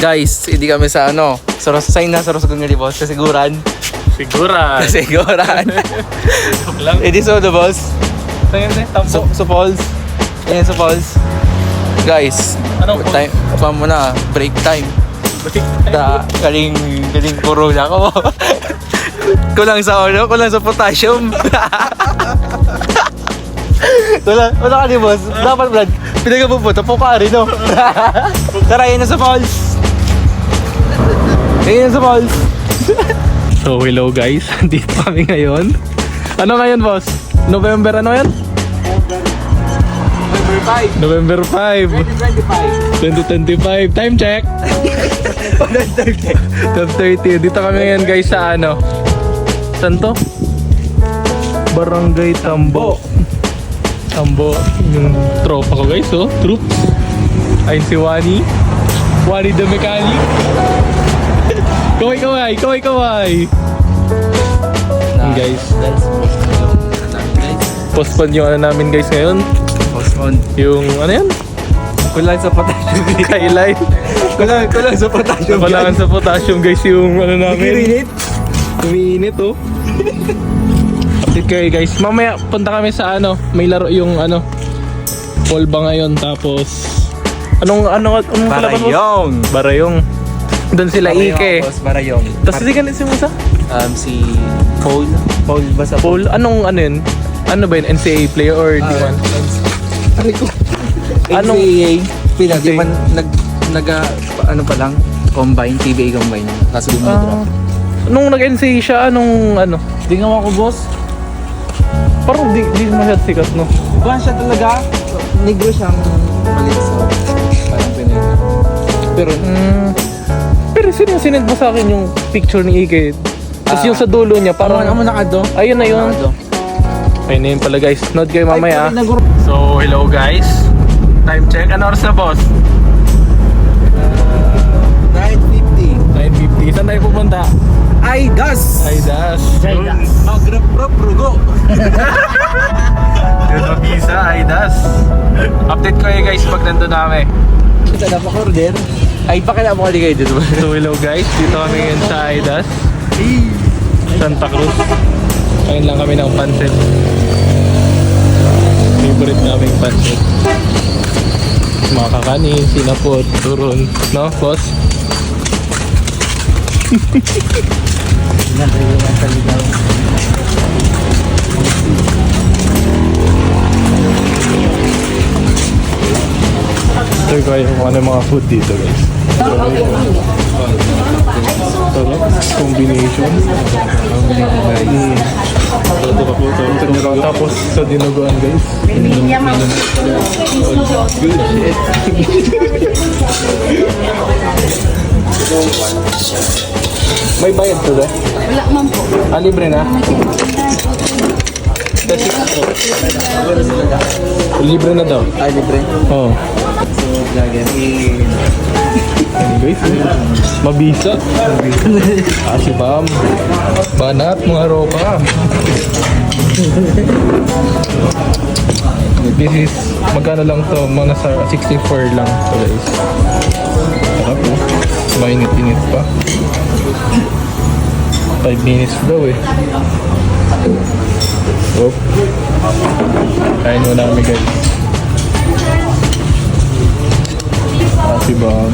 Guys, hindi kami sa ano, sign na sa Rosagon nga boss, kasiguran. Siguran. Kasiguran. lang. It is all the boss. Sa falls. Ayan sa falls. Guys, Anong falls? time, pa mo na, break time. Kaling puro na ako. Kulang sa ano, kulang sa potassium. Wala ka ni boss. Dapat vlog, pinagabubuto po ka rin, no? Tara, yan na sa falls. Yan na sa falls. So hello guys, dito kami ngayon. Ano ngayon boss? November ano yan? November 5 2025. Time check 12:30. Dito kami ngayon guys sa ano? Saan to? Barangay Tambo. Tambo. Yung tropa ko guys, oh. Troops. Ayun si Wani the mechanic. Kaway. Yun, guys. Postpone yung ano namin guys ngayon. Postpone. Yung ano yan? Kulang sa potassium. Highlight. Kulang sa potassium. Kailangan sa potassium guys yung ano namin. Umiinit oh. Update kayo guys. Mamaya punta kami sa ano, may laro yung ano, Polba ngayon tapos anong kalaban mo? Barayong. Doon sila Ike. Barayong. Tapos hindi ka na si Musa? Si Paul basta Paul, anong ano yun? Ano ba yun? NCAA player or D1? Ano ko? Anong Pila, di man ano pa lang, combine, TBA combine. Kaso Ah, nung nag-NCAA siya, anong ano? di nga ako boss. Parang di masyad sikat, no? Buwan siya talaga. Negro siyang malit sa parang Pinay. Pero sino yung sinend mo sa akin yung picture ni Ike? Tapos yung sa dulo niya, parang Amo nakado. ayun na yun. Ayun na yun pala guys. Note kayo mamaya. So, hello guys. Time check. Ano oras na boss? 9:50. 9:50. Saan tayo pupunta? Aidas. Aidas. Rugo. Yun ang visa, Aidas. Update ko kayo guys pag nandun namin. Ito na pa order. Ay pakita mo kali kayo dito. So, hello guys. Dito kami ngayon sa Aidas. Santa Cruz. Kain lang kami ng pancit. Favorite naming pancit. Mga kakanin, sinapot, turon. No, boss? Ito ko yung ano mga food dito guys. Combination. Tapos sa dinuguan guys. May bayad to ba? Wala man po. Libre na? Libre na daw. Ay libre. Oo. So vlogger. Ayun guys, mabisa. Si Bam. Banat mga ropa. This is, magkano lang to? Mga nasa 64 lang to guys. Sarap po. Mainit-init pa. 5 minutes daw eh. Oop. Kain mo namin guys. Si Bam.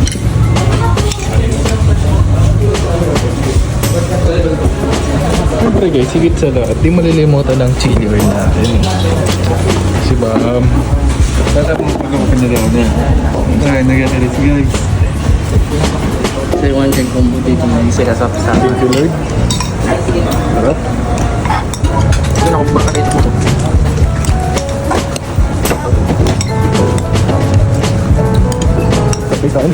Siyempre guys, higit sa lahat, di malilimutan ng chili oil natin. Si Bam. Tatap mo pag-open na daw na. Ay, nag-alis guys. Sir, one thing kung buti ito na sila sa Thank you Lord. Harap. Doon ako bakit mo. Kapitan.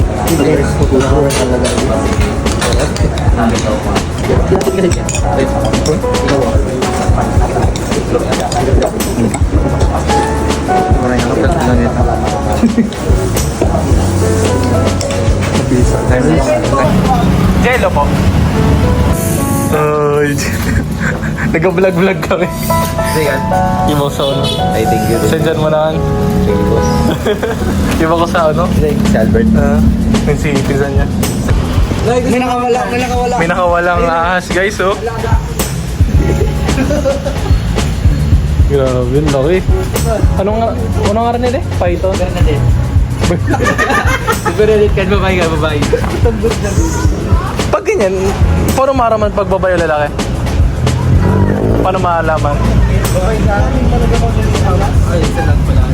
Jello po. Nag-vlog kami. Sige. Ibaw sa ano. Ay, thank you. Sendyan mo na. Thank you, boss. Iba ko sa ano. Si Albert. Yung si pinsan niya. May nakawala. May nakawalang ahas guys, oh. Grabe, laki. Anong nga rin eh? Python? Bernadette. Bernadette kan babae ka, babae. Pag ganyan, paano maraman pag babae o lalaki? Paano maalaman? Ay, isa lang pala.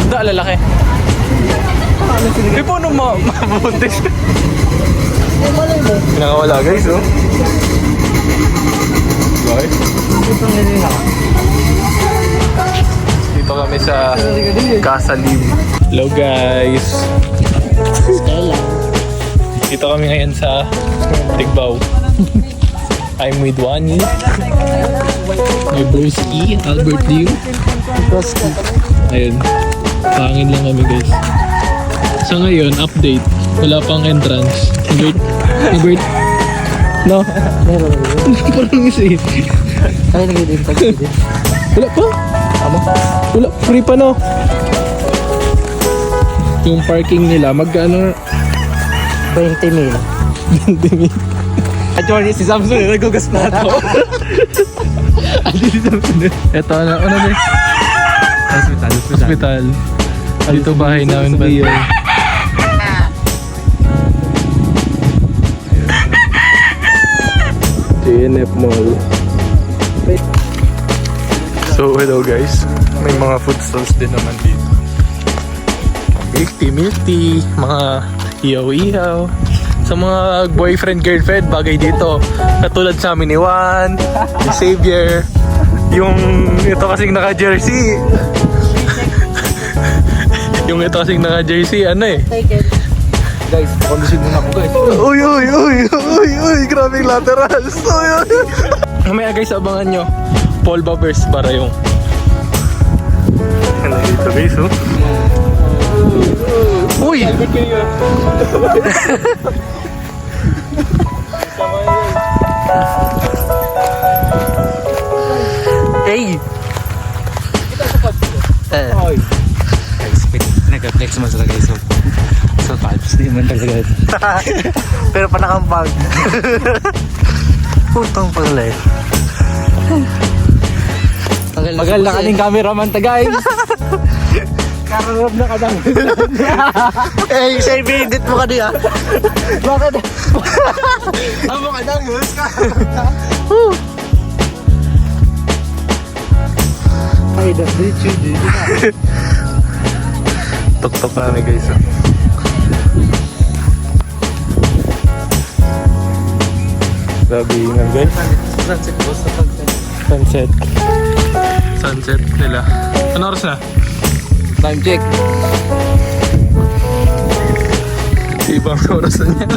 Da, lalaki. Eh, paano mabuntis? Pinakawala guys, oh. Okay. Dito kami sa Casa Lim. Hello guys. Dito kami ngayon sa Tigbaw. I'm with Wani. My broski, Albert Liu. Ayun. Pangin lang kami guys. Sa ngayon, update. Wala pang entrance. Albert? No? Parang isa eh. Ay, nag-i-impact. Wala pa? Wala, free pa no? Yung parking nila, magkano? 20 mil. 20 mil. At yun, si Samson nagugas na ito. Adi si Samson. Ito, ano din? Hospital. Dito bahay namin ba? JNF Mall. So hello guys, may mga food stalls din naman dito. Milk tea, mga ihaw-ihaw. Sa mga boyfriend, girlfriend, bagay dito. Katulad sa amin ni Juan, ni Xavier, yung ito kasing naka-jersey. Yung ito kasing naka-jersey, ano eh. Guys, kondisyon muna ako guys. Uy, grabing laterals. Mamaya guys, abangan nyo. Paul Babers para yung ano dito guys, oh. Uy! Hey! Guys, nag-flex mo sila guys. So vibes, di man talaga. Pero pa nakampag. Putang pala eh. Magal na kaning cameraman ta guys. Kararap na ka lang. Eh, siya i-edit mo ka diya. Bakit? Amo ka lang, yun ka. Ay, that's YouTube. Tok-tok kami guys, oh. Grabe ingan guys. Sunset nila. Ano oras na? Time check. Ibang oras na niya.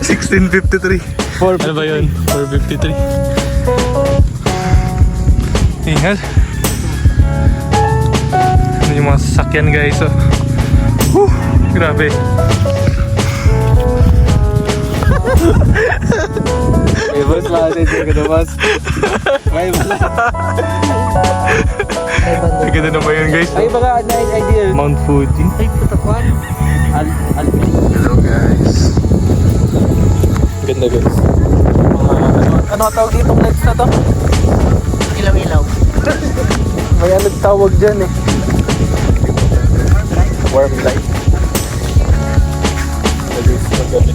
16:53. Ano ba yun? 4:53. Ingat. Ano yung mga sasakyan guys, oh. Grabe. Eh, boss, lahat ka na boss. May wala. Ganda naman yun guys, Ay, oh. baka idea. Mount Fuji. Ay, putakwan. Hello guys. Ganda guys. Ano tawag ditong lights na to? Ilaw-ilaw. May nagtawag dyan eh. Warm light. Magabi.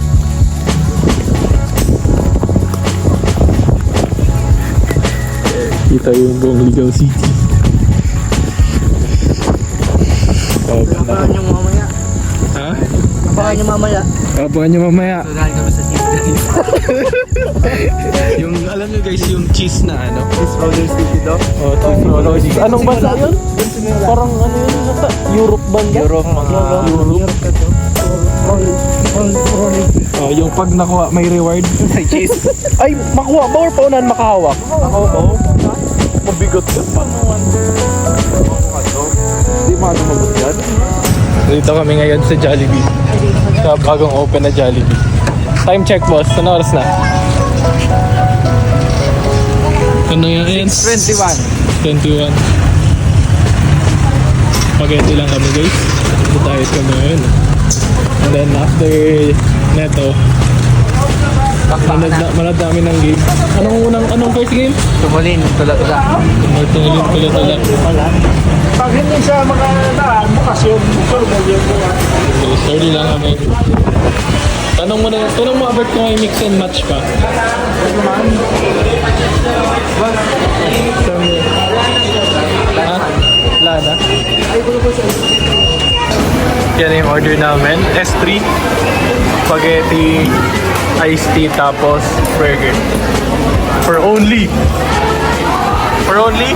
Kita yung buong Ligaw City. Abangan nyo mamaya. Ha? Abangan nyo mamaya. Abangan nyo mamaya. So, dahil kami sa cheese guys. Yung, alam nyo guys, yung cheese na ano? This roller city to. Oh, cheese roller. Anong bansa yun? Parang ano yun? Europe banda? Europe, mga Europe. Oh, yung pag nakuha, may reward. cheese. Ay, makuha ba or paunan makahawak? Makahawak. Mabigot ka pa naman. Hindi magamagod yan. Dito kami ngayon sa Jollibee. Sa bagong open na Jollibee. Time check boss, ano oras na? Ano yan? 21. 21. Spaghetti lang kami guys. Diet kami ngayon. And then after neto, manood namin ng game. Anong first game? Tumulin, tulak-tulak. Tumulin tulak. Pag hindi siya makadaan, bukas yun. Sorry lang kami. Tanong mo Albert kung may mix and match pa. Ha? Wala na? Yan yung order namin. S3, spaghetti, iced tea, tapos burger. For only 120.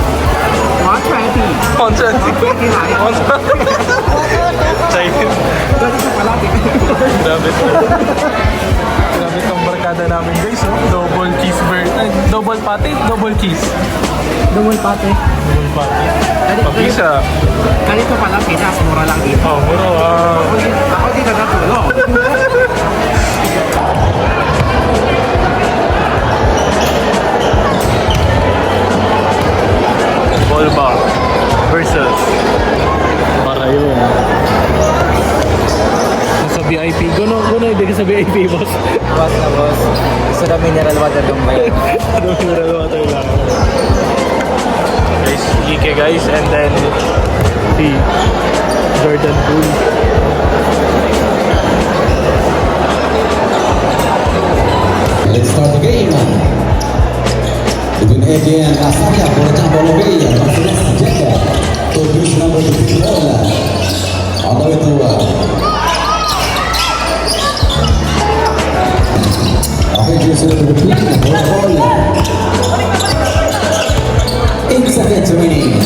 Chinese. Grabe to. Grabe tong barkada namin guys, oh. Double cheeseburger. Double patty, double cheese. Double pate. Double patty. Pag-isa. Ganito pala, Pinas, mura lang dito. Oh, bro. Ako di nagatulo. Bolba versus Barayong. Sa VIP. Guno hindi ka sa VIP, boss. Boss na boss. Gusto na mineral water yung bayan. Anong mineral water lang? Guys, Ike guys, and then si Jordan Poole. Let's start the game. Between AJ and Lasagna for the top of the Conference Jacket. To push number 15 on the way to Avengers to the pitch for the ball. 8 seconds remaining.